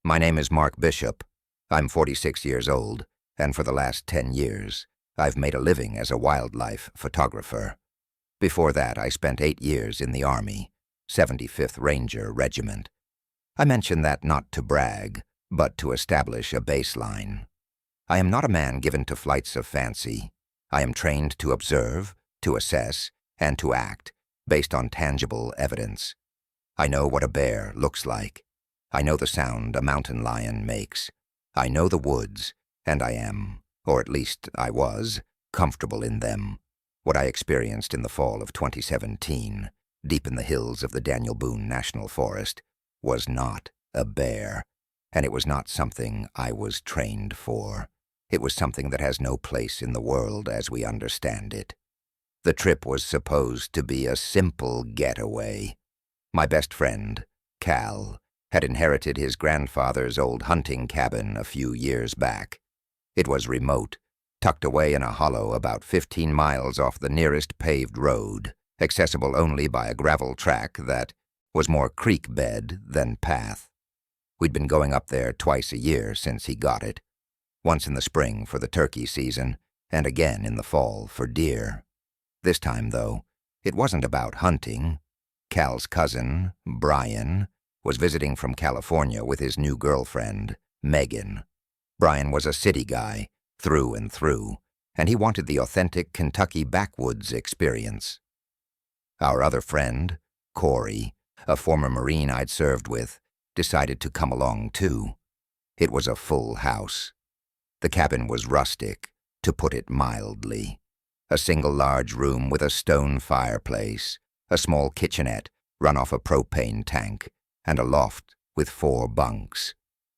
My name is Mark Bishop. I'm 46 years old, and for the last 10 years, I've made a living as a wildlife photographer. Before that, I spent 8 years in the Army, 75th Ranger Regiment. I mention that not to brag, but to establish a baseline. I am not a man given to flights of fancy. I am trained to observe, to assess, and to act based on tangible evidence. I know what a bear looks like. I know the sound a mountain lion makes. I know the woods, and I am, or at least I was, comfortable in them. What I experienced in the fall of 2017, deep in the hills of the Daniel Boone National Forest, was not a bear, and it was not something I was trained for. It was something that has no place in the world as we understand it. The trip was supposed to be a simple getaway. My best friend, Cal, had inherited his grandfather's old hunting cabin a few years back. It was remote, tucked away in a hollow about 15 miles off the nearest paved road, accessible only by a gravel track that was more creek bed than path. We'd been going up there twice a year since he got it, once in the spring for the turkey season, and again in the fall for deer. This time, though, it wasn't about hunting. Cal's cousin, Brian, was visiting from California with his new girlfriend, Megan. Brian was a city guy, through and through, and he wanted the authentic Kentucky backwoods experience. Our other friend, Corey, a former Marine I'd served with, decided to come along too. It was a full house. The cabin was rustic, to put it mildly. A single large room with a stone fireplace, a small kitchenette run off a propane tank, and a loft with 4 bunks.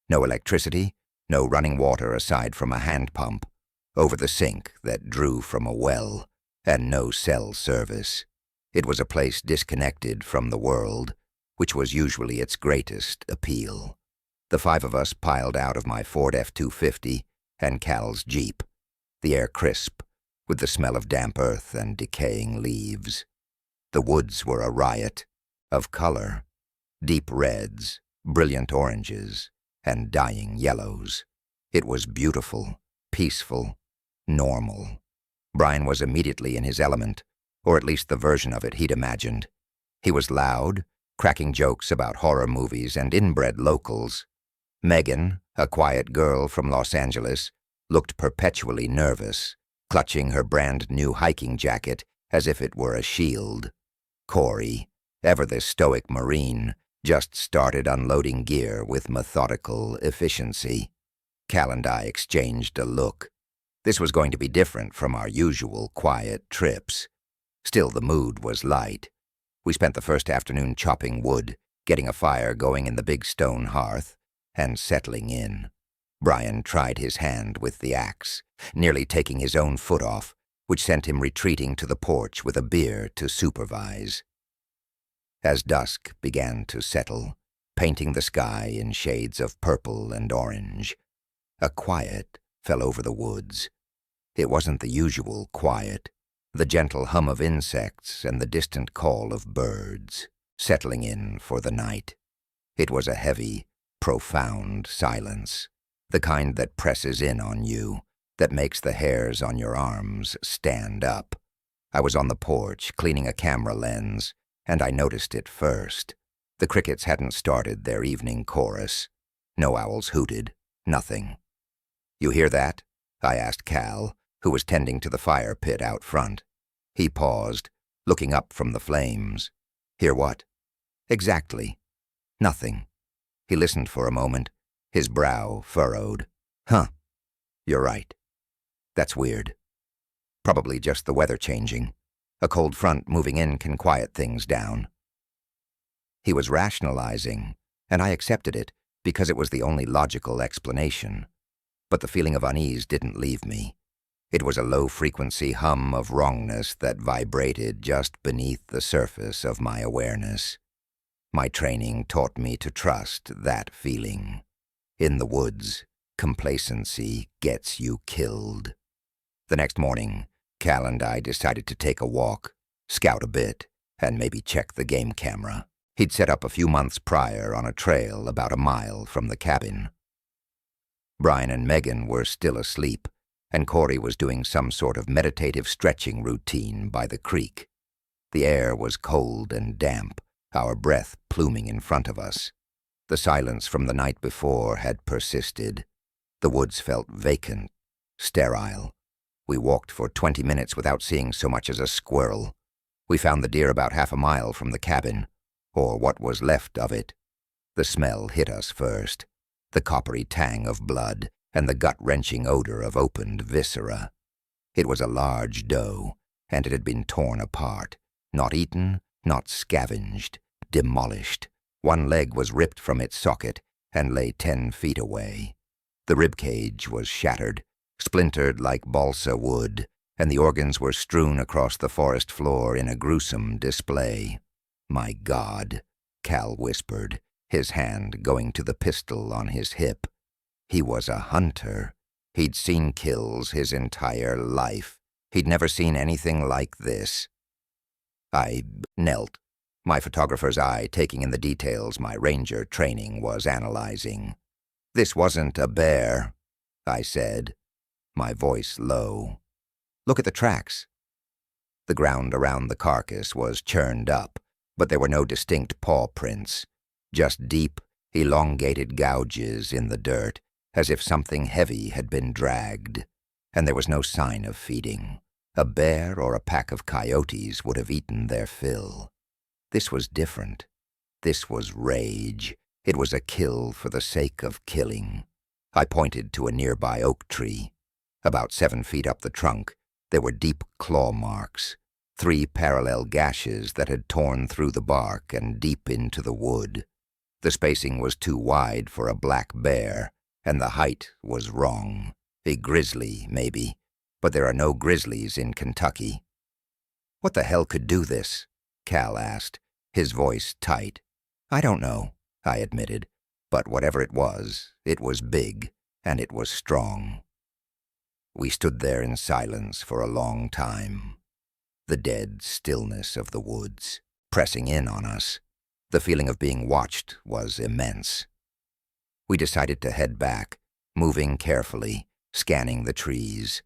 No electricity, no running water aside from a hand pump, over the sink that drew from a well, and no cell service. It was a place disconnected from the world, which was usually its greatest appeal. The 5 of us piled out of my Ford F-250 and Cal's Jeep, the air crisp, with the smell of damp earth and decaying leaves. The woods were a riot of color, deep reds, brilliant oranges, and dying yellows. It was beautiful, peaceful, normal. Brian was immediately in his element, or at least the version of it he'd imagined. He was loud, cracking jokes about horror movies and inbred locals. Megan, a quiet girl from Los Angeles, looked perpetually nervous, clutching her brand-new hiking jacket as if it were a shield. Corey, ever the stoic Marine, just started unloading gear with methodical efficiency. Cal and I exchanged a look. This was going to be different from our usual quiet trips. Still, the mood was light. We spent the first afternoon chopping wood, getting a fire going in the big stone hearth, and settling in. Brian tried his hand with the axe, nearly taking his own foot off, which sent him retreating to the porch with a beer to supervise. As dusk began to settle, painting the sky in shades of purple and orange, a quiet fell over the woods. It wasn't the usual quiet, the gentle hum of insects and the distant call of birds, settling in for the night. It was a heavy, profound silence, the kind that presses in on you, that makes the hairs on your arms stand up. I was on the porch, cleaning a camera lens, and I noticed it first. The crickets hadn't started their evening chorus. No owls hooted, nothing. "You hear that?" I asked Cal, who was tending to the fire pit out front. He paused, looking up from the flames. "Hear what?" "Exactly. Nothing." He listened for a moment, his brow furrowed. "Huh. You're right. That's weird. Probably just the weather changing. A cold front moving in can quiet things down." He was rationalizing, and I accepted it because it was the only logical explanation. But the feeling of unease didn't leave me. It was a low-frequency hum of wrongness that vibrated just beneath the surface of my awareness. My training taught me to trust that feeling. In the woods, complacency gets you killed. The next morning, Cal and I decided to take a walk, scout a bit, and maybe check the game camera. He'd set up a few months prior on a trail about a mile from the cabin. Brian and Megan were still asleep, and Corey was doing some sort of meditative stretching routine by the creek. The air was cold and damp, our breath pluming in front of us. The silence from the night before had persisted. The woods felt vacant, sterile. We walked for 20 minutes without seeing so much as a squirrel. We found the deer about half a mile from the cabin, or what was left of it. The smell hit us first, the coppery tang of blood and the gut-wrenching odor of opened viscera. It was a large doe, and it had been torn apart, not eaten, not scavenged, demolished. One leg was ripped from its socket and lay 10 feet away. The ribcage was shattered, splintered like balsa wood, and the organs were strewn across the forest floor in a gruesome display. "My God," Cal whispered, his hand going to the pistol on his hip. He was a hunter. He'd seen kills his entire life. He'd never seen anything like this. I knelt, my photographer's eye taking in the details my ranger training was analyzing. "This wasn't a bear," I said, my voice low. "Look at the tracks." The ground around the carcass was churned up, but there were no distinct paw prints, just deep, elongated gouges in the dirt, as if something heavy had been dragged, and there was no sign of feeding. A bear or a pack of coyotes would have eaten their fill. This was different. This was rage. It was a kill for the sake of killing. I pointed to a nearby oak tree. About 7 feet up the trunk, there were deep claw marks, 3 parallel gashes that had torn through the bark and deep into the wood. The spacing was too wide for a black bear, and the height was wrong. A grizzly, maybe, but there are no grizzlies in Kentucky. "What the hell could do this?" Cal asked, his voice tight. "I don't know," I admitted, but whatever it was big, and it was strong. We stood there in silence for a long time. The dead stillness of the woods, pressing in on us. The feeling of being watched was immense. We decided to head back, moving carefully, scanning the trees.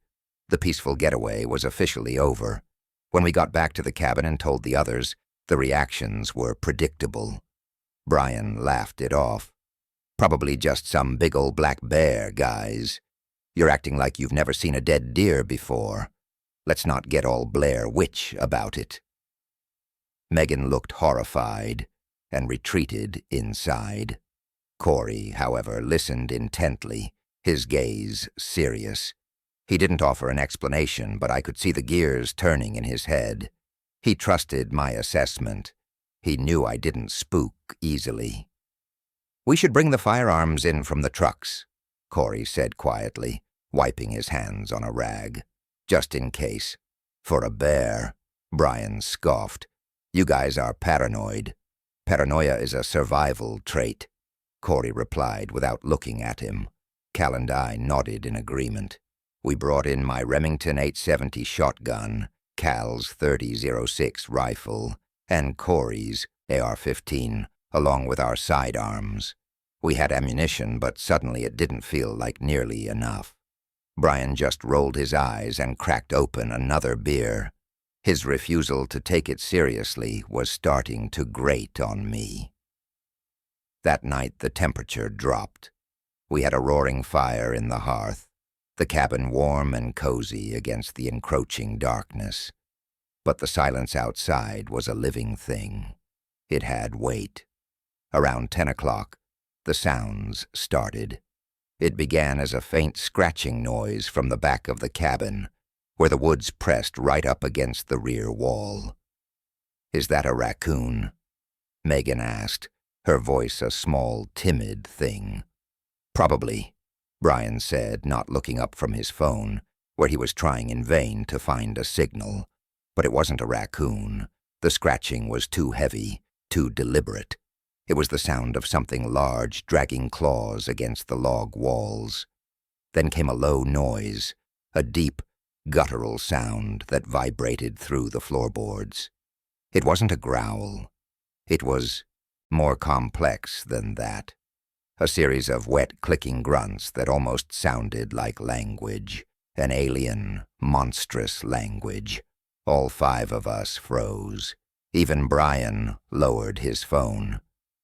The peaceful getaway was officially over. When we got back to the cabin and told the others, the reactions were predictable. Brian laughed it off. "Probably just some big old black bear, guys. You're acting like you've never seen a dead deer before. Let's not get all Blair Witch about it." Megan looked horrified and retreated inside. Corey, however, listened intently, his gaze serious. He didn't offer an explanation, but I could see the gears turning in his head. He trusted my assessment. He knew I didn't spook easily. "We should bring the firearms in from the trucks," Corey said quietly, wiping his hands on a rag. "Just in case." "For a bear," Brian scoffed. "You guys are paranoid." "Paranoia is a survival trait," Corey replied without looking at him. Cal and I nodded in agreement. We brought in my Remington 870 shotgun, Cal's 30-06 rifle, and Corey's AR-15, along with our sidearms. We had ammunition, but suddenly it didn't feel like nearly enough. Brian just rolled his eyes and cracked open another beer. His refusal to take it seriously was starting to grate on me. That night the temperature dropped. We had a roaring fire in the hearth, the cabin warm and cozy against the encroaching darkness. But the silence outside was a living thing. It had weight. Around 10 o'clock, the sounds started. It began as a faint scratching noise from the back of the cabin, where the woods pressed right up against the rear wall. "Is that a raccoon?" Megan asked, her voice a small, timid thing. "Probably," Brian said, not looking up from his phone, where he was trying in vain to find a signal. But it wasn't a raccoon. The scratching was too heavy, too deliberate. It was the sound of something large dragging claws against the log walls. Then came a low noise, a deep, guttural sound that vibrated through the floorboards. It wasn't a growl. It was more complex than that. A series of wet, clicking grunts that almost sounded like language. An alien, monstrous language. All 5 of us froze. Even Brian lowered his phone.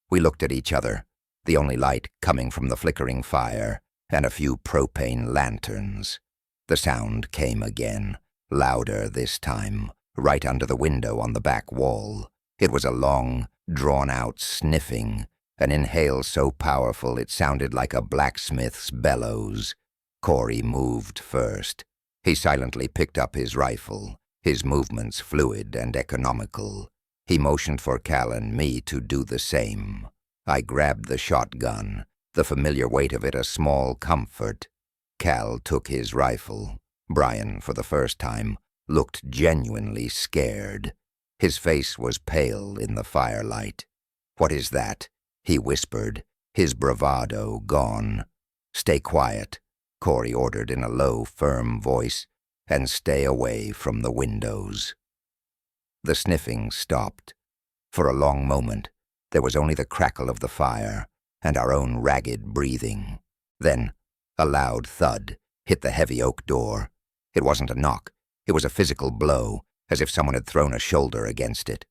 We looked at each other, the only light coming from the flickering fire and a few propane lanterns. The sound came again, louder this time, right under the window on the back wall. It was a long, drawn-out sniffing, an inhale so powerful it sounded like a blacksmith's bellows. Corey moved first. He silently picked up his rifle, his movements fluid and economical. He motioned for Cal and me to do the same. I grabbed the shotgun, the familiar weight of it a small comfort. Cal took his rifle. Brian, for the first time, looked genuinely scared. His face was pale in the firelight. "What is that?" he whispered, his bravado gone. "Stay quiet," Corey ordered in a low, firm voice, "and stay away from the windows." The sniffing stopped. For a long moment, there was only the crackle of the fire and our own ragged breathing. Then, a loud thud hit the heavy oak door. It wasn't a knock. It was a physical blow, as if someone had thrown a shoulder against it.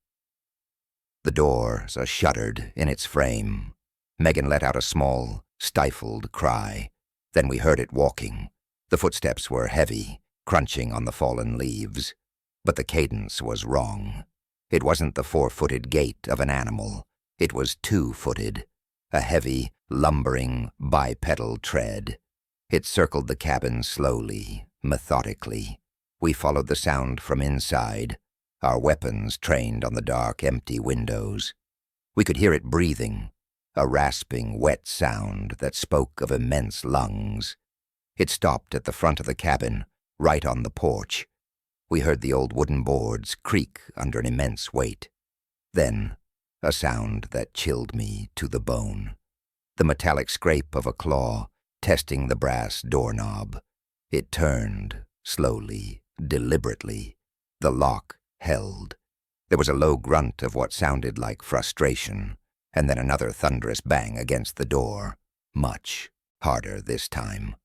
The door shuddered in its frame. Megan let out a small, stifled cry. Then we heard it walking. The footsteps were heavy, crunching on the fallen leaves. But the cadence was wrong. It wasn't the 4-footed gait of an animal. It was 2-footed, a heavy, lumbering, bipedal tread. It circled the cabin slowly, methodically. We followed the sound from inside, our weapons trained on the dark, empty windows. We could hear it breathing, a rasping, wet sound that spoke of immense lungs. It stopped at the front of the cabin, right on the porch. We heard the old wooden boards creak under an immense weight. Then, a sound that chilled me to the bone. The metallic scrape of a claw testing the brass doorknob. It turned, slowly, deliberately. The lock held. There was a low grunt of what sounded like frustration, and then another thunderous bang against the door, much harder this time.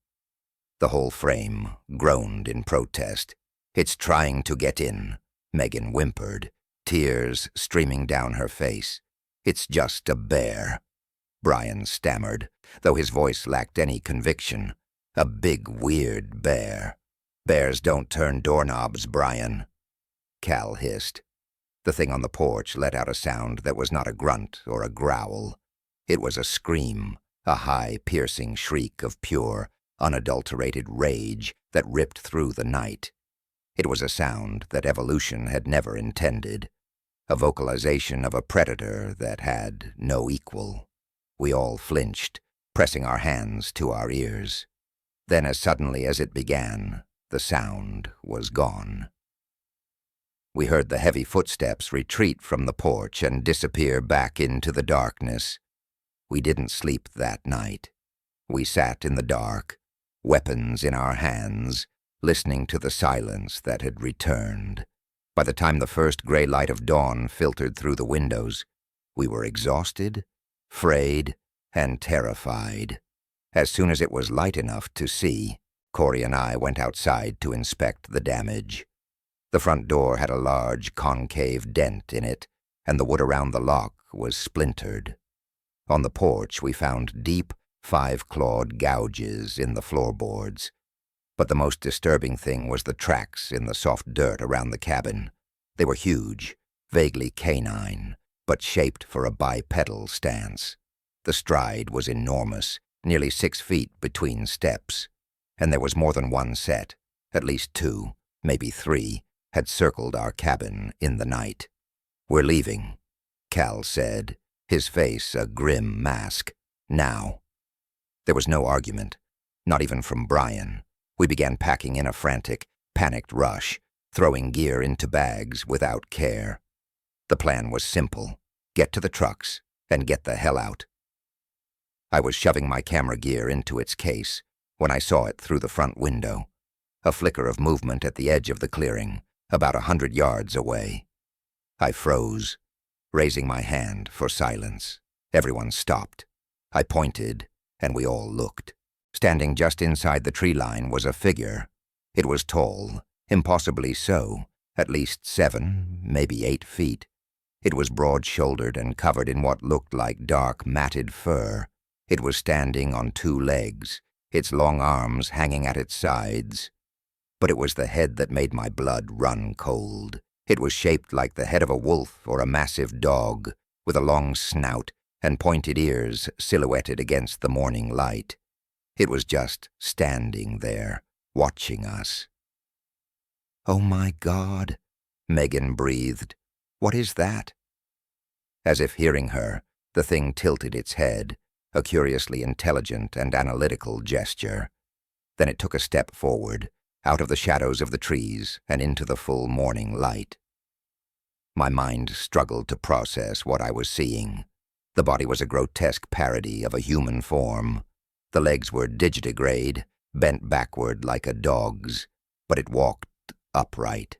The whole frame groaned in protest. "It's trying to get in," Megan whimpered, tears streaming down her face. "It's just a bear," Brian stammered, though his voice lacked any conviction. "A big, weird bear." "Bears don't turn doorknobs, Brian," Cal hissed. The thing on the porch let out a sound that was not a grunt or a growl. It was a scream, a high, piercing shriek of pure, unadulterated rage that ripped through the night. It was a sound that evolution had never intended, a vocalization of a predator that had no equal. We all flinched, pressing our hands to our ears. Then, as suddenly as it began, the sound was gone. We heard the heavy footsteps retreat from the porch and disappear back into the darkness. We didn't sleep that night. We sat in the dark, weapons in our hands, listening to the silence that had returned. By the time the first gray light of dawn filtered through the windows, we were exhausted, frayed, and terrified. As soon as it was light enough to see, Corey and I went outside to inspect the damage. The front door had a large, concave dent in it, and the wood around the lock was splintered. On the porch, we found deep, 5-clawed gouges in the floorboards. But the most disturbing thing was the tracks in the soft dirt around the cabin. They were huge, vaguely canine, but shaped for a bipedal stance. The stride was enormous, nearly 6 feet between steps, and there was more than one set, at least 2, maybe 3, had circled our cabin in the night. "We're leaving," Cal said, his face a grim mask. "Now." There was no argument, not even from Brian. We began packing in a frantic, panicked rush, throwing gear into bags without care. The plan was simple: get to the trucks and get the hell out. I was shoving my camera gear into its case when I saw it through the front window, a flicker of movement at the edge of the clearing, about 100 yards away. I froze, raising my hand for silence. Everyone stopped. I pointed, and we all looked. Standing just inside the tree line was a figure. It was tall, impossibly so, at least 7, maybe 8 feet. It was broad-shouldered and covered in what looked like dark, matted fur. It was standing on 2 legs, its long arms hanging at its sides. But it was the head that made my blood run cold. It was shaped like the head of a wolf or a massive dog, with a long snout and pointed ears silhouetted against the morning light. It was just standing there, watching us. "Oh my God," Megan breathed. "What is that?" As if hearing her, the thing tilted its head, a curiously intelligent and analytical gesture. Then it took a step forward, out of the shadows of the trees and into the full morning light. My mind struggled to process what I was seeing. The body was a grotesque parody of a human form. The legs were digitigrade, bent backward like a dog's, but it walked upright.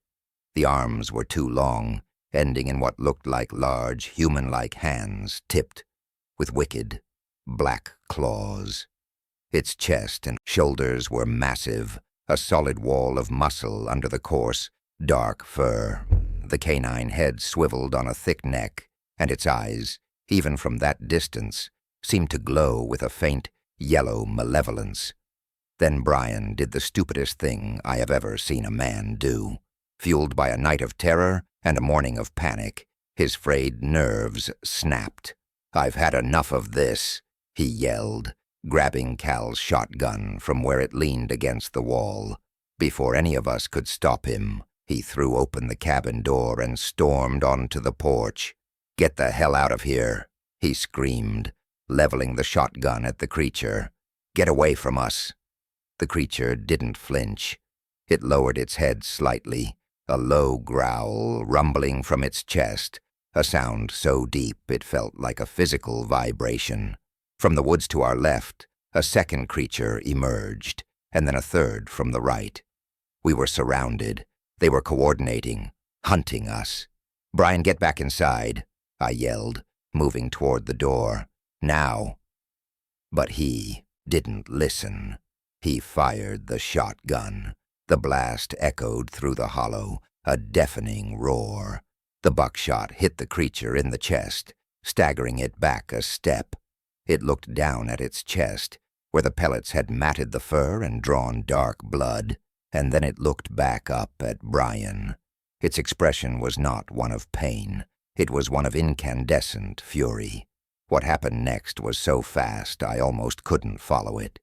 The arms were too long, ending in what looked like large, human-like hands, tipped with wicked, black claws. Its chest and shoulders were massive, a solid wall of muscle under the coarse, dark fur. The canine head swiveled on a thick neck, and its eyes, even from that distance, seemed to glow with a faint, yellow malevolence. Then Brian did the stupidest thing I have ever seen a man do. Fueled by a night of terror and a morning of panic, his frayed nerves snapped. "I've had enough of this," he yelled, grabbing Cal's shotgun from where it leaned against the wall. Before any of us could stop him, he threw open the cabin door and stormed onto the porch. "Get the hell out of here," he screamed, leveling the shotgun at the creature. "Get away from us." The creature didn't flinch. It lowered its head slightly, a low growl rumbling from its chest, a sound so deep it felt like a physical vibration. From the woods to our left, a second creature emerged, and then a third from the right. We were surrounded. They were coordinating, hunting us. "Brian, get back inside," I yelled, moving toward the door. "Now." But he didn't listen. He fired the shotgun. The blast echoed through the hollow, a deafening roar. The buckshot hit the creature in the chest, staggering it back a step. It looked down at its chest, where the pellets had matted the fur and drawn dark blood, and then it looked back up at Brian. Its expression was not one of pain. It was one of incandescent fury. What happened next was so fast I almost couldn't follow it.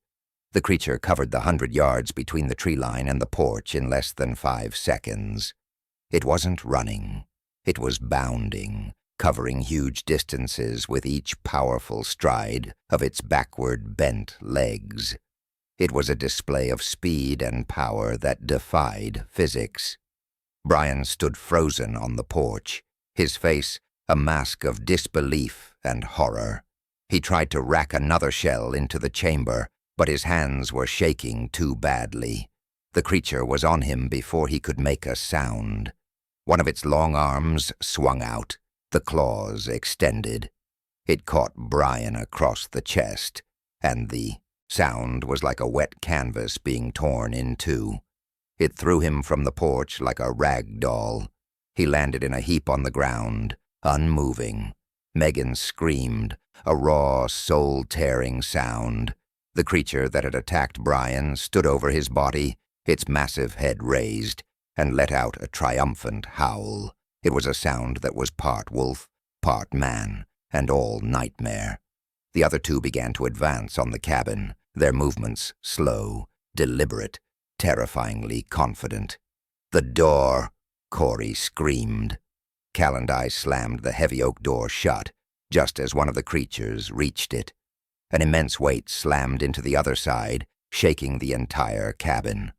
The creature covered the 100 yards between the tree line and the porch in less than 5 seconds. It wasn't running. It was bounding, covering huge distances with each powerful stride of its backward bent legs. It was a display of speed and power that defied physics. Brian stood frozen on the porch, his face a mask of disbelief and horror. He tried to rack another shell into the chamber, but his hands were shaking too badly. The creature was on him before he could make a sound. One of its long arms swung out, the claws extended. It caught Brian across the chest, and the sound was like a wet canvas being torn in two. It threw him from the porch like a rag doll. He landed in a heap on the ground, unmoving. Megan screamed, a raw, soul-tearing sound. The creature that had attacked Brian stood over his body, its massive head raised, and let out a triumphant howl. It was a sound that was part wolf, part man, and all nightmare. The other two began to advance on the cabin, their movements slow, deliberate, terrifyingly confident. "The door!" Corey screamed. Cal and I slammed the heavy oak door shut, just as one of the creatures reached it. An immense weight slammed into the other side, shaking the entire cabin.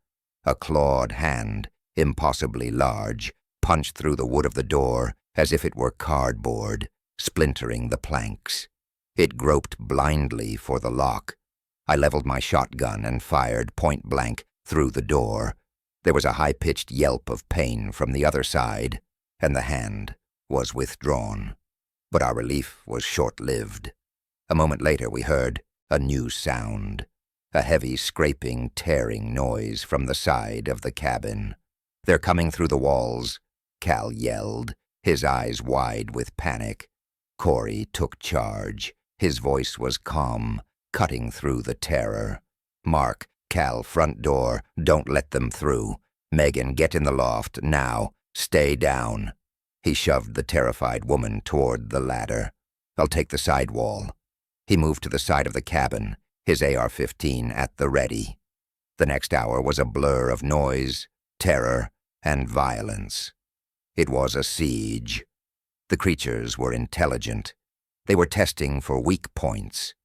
A clawed hand, impossibly large, punched through the wood of the door as if it were cardboard, splintering the planks. It groped blindly for the lock. I leveled my shotgun and fired point-blank through the door. There was a high-pitched yelp of pain from the other side, and the hand was withdrawn. But our relief was short-lived. A moment later we heard a new sound, a heavy scraping, tearing noise from the side of the cabin. "They're coming through the walls," Cal yelled, his eyes wide with panic. Corey took charge. His voice was calm, cutting through the terror. "Mark, Cal, front door. Don't let them through. Megan, get in the loft, now. Stay down." He shoved the terrified woman toward the ladder. "I'll take the side wall." He moved to the side of the cabin, his AR-15 at the ready. The next hour was a blur of noise, terror, and violence. It was a siege. The creatures were intelligent. They were testing for weak points.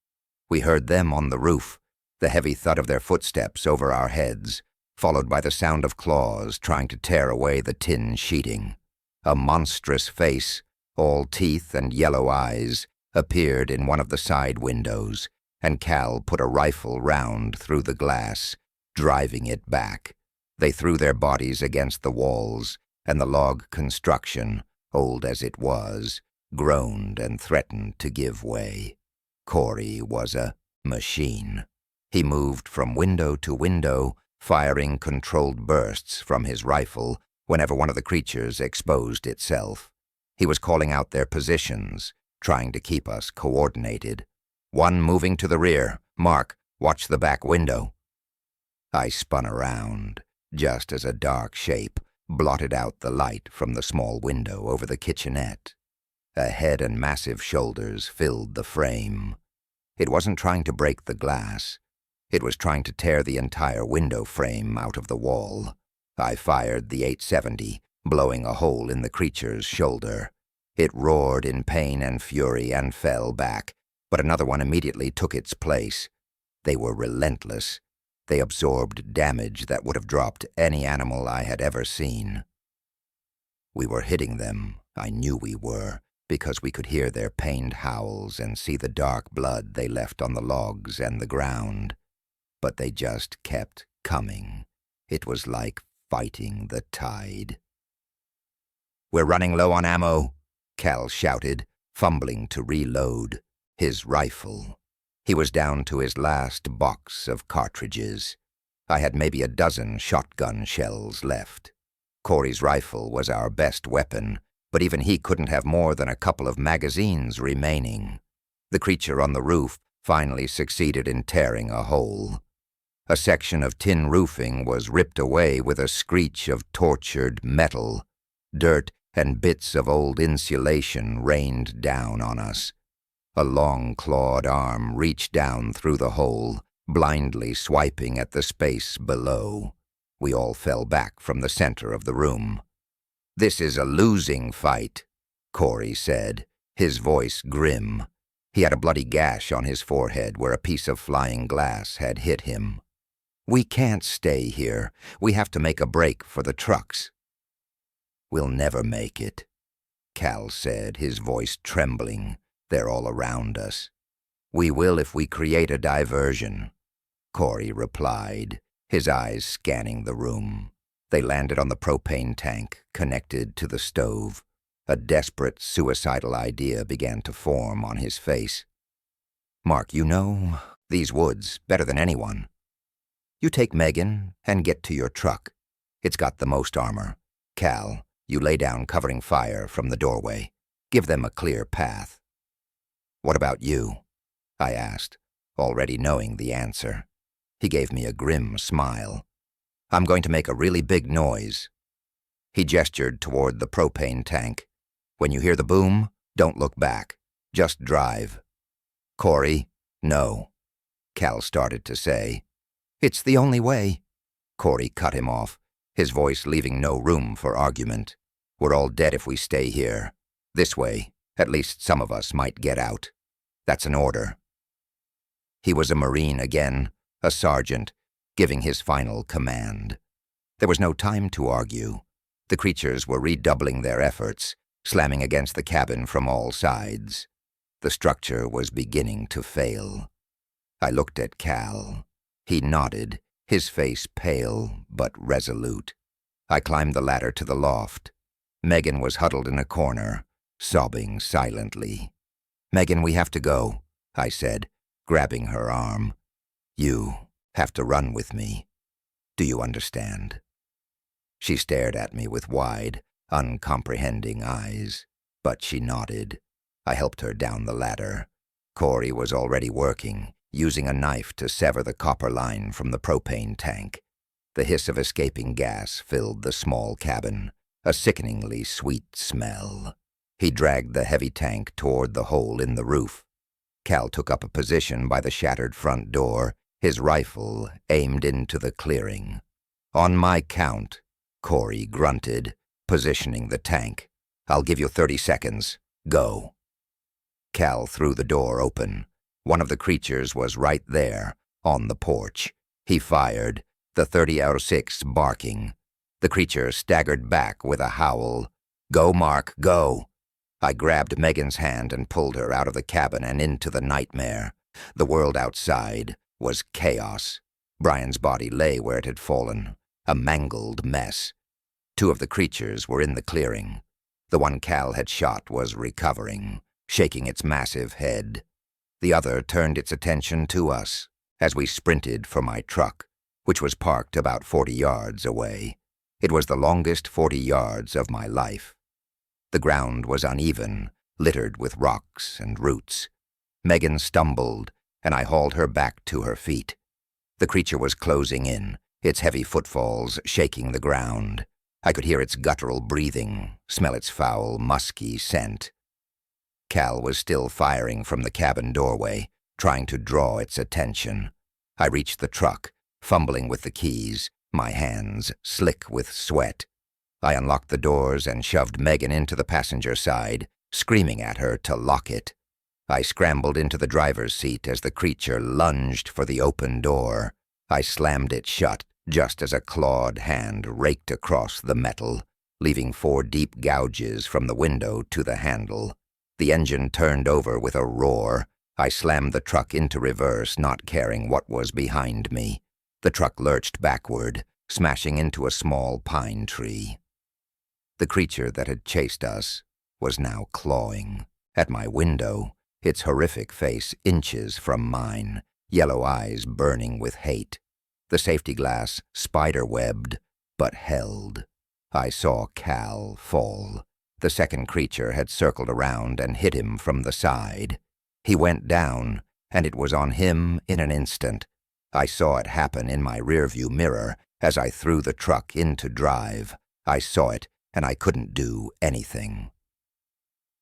We heard them on the roof, the heavy thud of their footsteps over our heads, followed by the sound of claws trying to tear away the tin sheeting. A monstrous face, all teeth and yellow eyes, appeared in one of the side windows, and Cal put a rifle round through the glass, driving it back. They threw their bodies against the walls, and the log construction, old as it was, groaned and threatened to give way. Corey was a machine. He moved from window to window, firing controlled bursts from his rifle whenever one of the creatures exposed itself. He was calling out their positions, trying to keep us coordinated. "One moving to the rear. Mark, watch the back window." I spun around, just as a dark shape blotted out the light from the small window over the kitchenette. A head and massive shoulders filled the frame. It wasn't trying to break the glass. It was trying to tear the entire window frame out of the wall. I fired the .870, blowing a hole in the creature's shoulder. It roared in pain and fury and fell back, but another one immediately took its place. They were relentless. They absorbed damage that would have dropped any animal I had ever seen. We were hitting them, I knew we were, because we could hear their pained howls and see the dark blood they left on the logs and the ground. But they just kept coming. It was like fighting the tide. "We're running low on ammo," Cal shouted, fumbling to reload his rifle. He was down to his last box of cartridges. I had maybe a dozen shotgun shells left. Corey's rifle was our best weapon, but even he couldn't have more than a couple of magazines remaining. The creature on the roof finally succeeded in tearing a hole. A section of tin roofing was ripped away with a screech of tortured metal. Dirt and bits of old insulation rained down on us. A long clawed arm reached down through the hole, blindly swiping at the space below. We all fell back from the center of the room. "This is a losing fight," Corey said, his voice grim. He had a bloody gash on his forehead where a piece of flying glass had hit him. "We can't stay here. We have to make a break for the trucks." "We'll never make it," Cal said, his voice trembling. "They're all around us." "We will if we create a diversion," Corey replied, his eyes scanning the room. They landed on the propane tank, connected to the stove. A desperate, suicidal idea began to form on his face. "Mark, you know these woods better than anyone. You take Megan and get to your truck. It's got the most armor. Cal, you lay down covering fire from the doorway. Give them a clear path." "What about you?" I asked, already knowing the answer. He gave me a grim smile. "I'm going to make a really big noise." He gestured toward the propane tank. "When you hear the boom, don't look back. Just drive." "Corey, no," Cal started to say. "It's the only way." Corey cut him off, his voice leaving no room for argument. "We're all dead if we stay here. This way, at least some of us might get out. That's an order." He was a Marine again, a sergeant, giving his final command. There was no time to argue. The creatures were redoubling their efforts, slamming against the cabin from all sides. The structure was beginning to fail. I looked at Cal. He nodded, his face pale but resolute. I climbed the ladder to the loft. Megan was huddled in a corner, sobbing silently. "Megan, we have to go. I said, grabbing her arm. You have to run with me. Do you understand? She stared at me with wide, uncomprehending eyes, but she nodded. I helped her down the ladder. Corey was already working, using a knife to sever the copper line from the propane tank. The hiss of escaping gas filled the small cabin, a sickeningly sweet smell. He dragged the heavy tank toward the hole in the roof. Cal took up a position by the shattered front door, his rifle aimed into the clearing. On my count, Corey grunted, positioning the tank. I'll give you 30 seconds. Go. Cal threw the door open. One of the creatures was right there, on the porch. He fired, the .30-06 barking. The creature staggered back with a howl. Go, Mark, go. I grabbed Megan's hand and pulled her out of the cabin and into the nightmare. The world outside was chaos. Brian's body lay where it had fallen, a mangled mess. Two of the creatures were in the clearing. The one Cal had shot was recovering, shaking its massive head. The other turned its attention to us as we sprinted for my truck, which was parked about 40 yards away. It was the longest 40 yards of my life. The ground was uneven, littered with rocks and roots. Megan stumbled, and I hauled her back to her feet. The creature was closing in, its heavy footfalls shaking the ground. I could hear its guttural breathing, smell its foul, musky scent. Cal was still firing from the cabin doorway, trying to draw its attention. I reached the truck, fumbling with the keys, my hands slick with sweat. I unlocked the doors and shoved Megan into the passenger side, screaming at her to lock it. I scrambled into the driver's seat as the creature lunged for the open door. I slammed it shut just as a clawed hand raked across the metal, leaving 4 deep gouges from the window to the handle. The engine turned over with a roar. I slammed the truck into reverse, not caring what was behind me. The truck lurched backward, smashing into a small pine tree. The creature that had chased us was now clawing at my window, its horrific face inches from mine, yellow eyes burning with hate. The safety glass spider-webbed, but held. I saw Cal fall. The second creature had circled around and hit him from the side. He went down, and it was on him in an instant. I saw it happen in my rearview mirror as I threw the truck into drive. I saw it, and I couldn't do anything.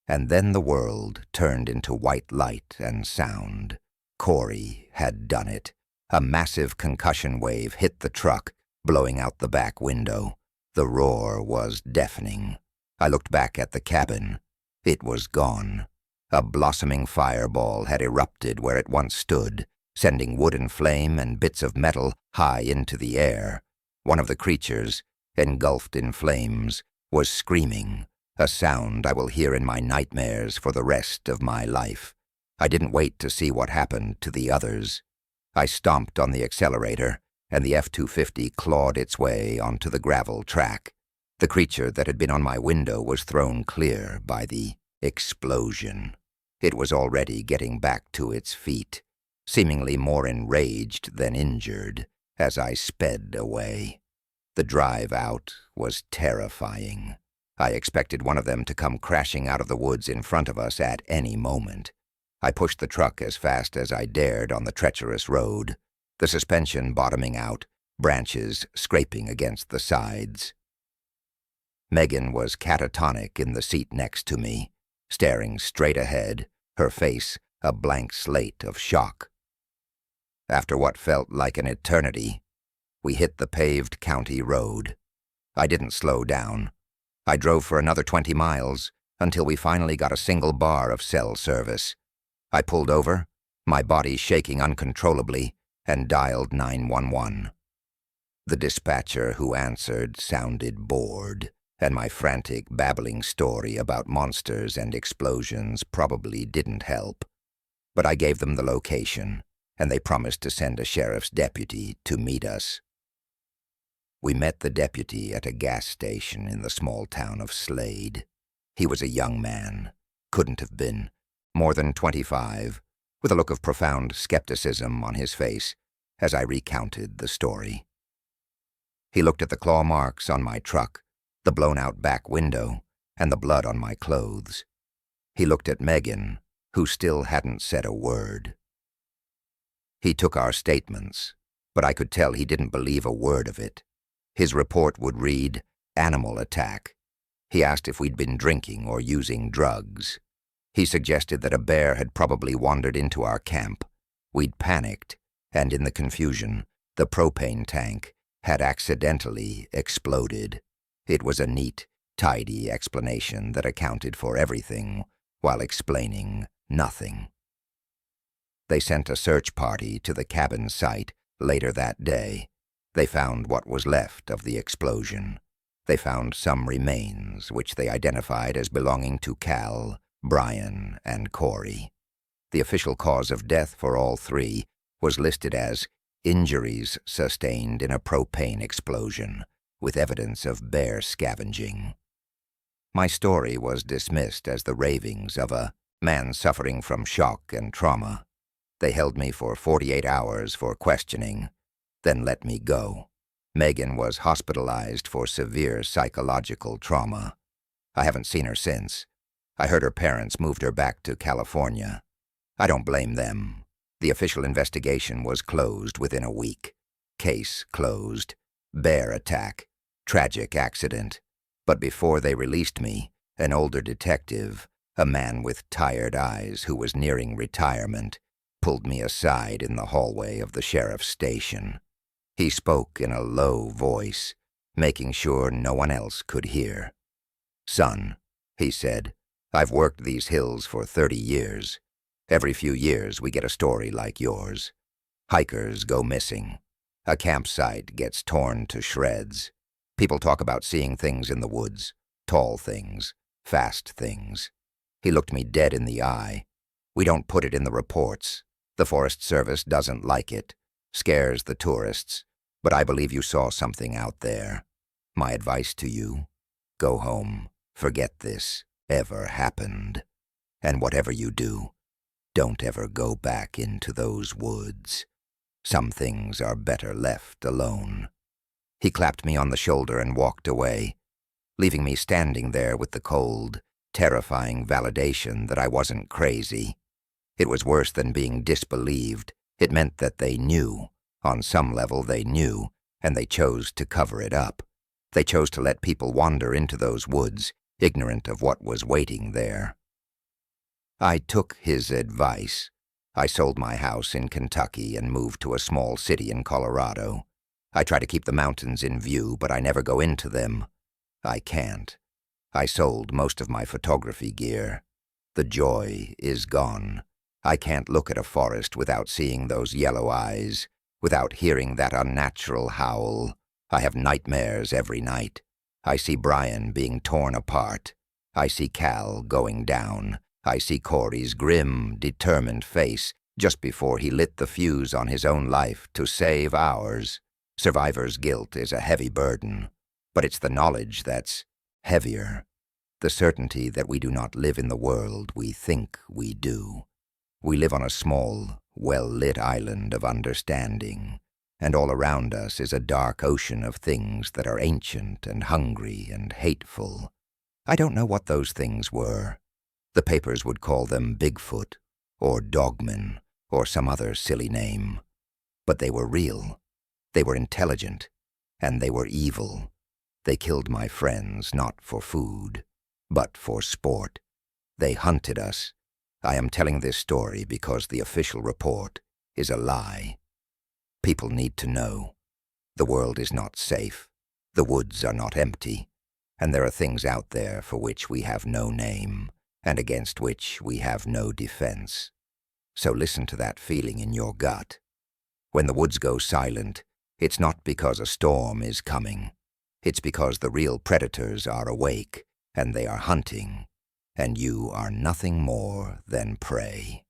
And then the world turned into white light and sound. Corey had done it. A massive concussion wave hit the truck, blowing out the back window. The roar was deafening. I looked back at the cabin. It was gone. A blossoming fireball had erupted where it once stood, sending wood and flame and bits of metal high into the air. One of the creatures, engulfed in flames, was screaming, a sound I will hear in my nightmares for the rest of my life. I didn't wait to see what happened to the others. I stomped on the accelerator, and the F-250 clawed its way onto the gravel track. The creature that had been on my window was thrown clear by the explosion. It was already getting back to its feet, seemingly more enraged than injured, as I sped away. The drive out was terrifying. I expected one of them to come crashing out of the woods in front of us at any moment. I pushed the truck as fast as I dared on the treacherous road, the suspension bottoming out, branches scraping against the sides. Megan was catatonic in the seat next to me, staring straight ahead, her face a blank slate of shock. After what felt like an eternity, we hit the paved county road. I didn't slow down. I drove for another 20 miles until we finally got a single bar of cell service. I pulled over, my body shaking uncontrollably, and dialed 911. The dispatcher who answered sounded bored, and my frantic, babbling story about monsters and explosions probably didn't help. But I gave them the location, and they promised to send a sheriff's deputy to meet us. We met the deputy at a gas station in the small town of Slade. He was a young man, couldn't have been more than 25, with a look of profound skepticism on his face as I recounted the story. He looked at the claw marks on my truck, the blown-out back window, and the blood on my clothes. He looked at Megan, who still hadn't said a word. He took our statements, but I could tell he didn't believe a word of it. His report would read, "Animal attack." He asked if we'd been drinking or using drugs. He suggested that a bear had probably wandered into our camp. We'd panicked, and in the confusion, the propane tank had accidentally exploded. It was a neat, tidy explanation that accounted for everything while explaining nothing. They sent a search party to the cabin site later that day. They found what was left of the explosion. They found some remains, which they identified as belonging to Cal, Brian, and Corey. The official cause of death for all three was listed as injuries sustained in a propane explosion, with evidence of bear scavenging. My story was dismissed as the ravings of a man suffering from shock and trauma. They held me for 48 hours for questioning, then let me go. Megan was hospitalized for severe psychological trauma. I haven't seen her since. I heard her parents moved her back to California. I don't blame them. The official investigation was closed within a week. Case closed. Bear attack. Tragic accident. But before they released me, an older detective, a man with tired eyes who was nearing retirement, pulled me aside in the hallway of the sheriff's station. He spoke in a low voice, making sure no one else could hear. "Son," he said, "I've worked these hills for 30 years. Every few years we get a story like yours. Hikers go missing. A campsite gets torn to shreds. People talk about seeing things in the woods, tall things, fast things." He looked me dead in the eye. "We don't put it in the reports. The Forest Service doesn't like it. Scares the tourists. But I believe you saw something out there. My advice to you, go home. Forget this ever happened. And whatever you do, don't ever go back into those woods. Some things are better left alone." He clapped me on the shoulder and walked away, leaving me standing there with the cold, terrifying validation that I wasn't crazy. It was worse than being disbelieved. It meant that they knew. On some level they knew, and they chose to cover it up. They chose to let people wander into those woods, ignorant of what was waiting there. I took his advice. I sold my house in Kentucky and moved to a small city in Colorado. I try to keep the mountains in view, but I never go into them. I can't. I sold most of my photography gear. The joy is gone. I can't look at a forest without seeing those yellow eyes, without hearing that unnatural howl. I have nightmares every night. I see Brian being torn apart. I see Cal going down. I see Corey's grim, determined face just before he lit the fuse on his own life to save ours. Survivor's guilt is a heavy burden, but it's the knowledge that's heavier. The certainty that we do not live in the world we think we do. We live on a small, well-lit island of understanding, and all around us is a dark ocean of things that are ancient and hungry and hateful. I don't know what those things were. The papers would call them Bigfoot, or Dogman, or some other silly name. But they were real. They were intelligent, and they were evil. They killed my friends not for food, but for sport. They hunted us. I am telling this story because the official report is a lie. People need to know. The world is not safe. The woods are not empty. And there are things out there for which we have no name, and against which we have no defense. So listen to that feeling in your gut. When the woods go silent, it's not because a storm is coming. It's because the real predators are awake, and they are hunting, and you are nothing more than prey.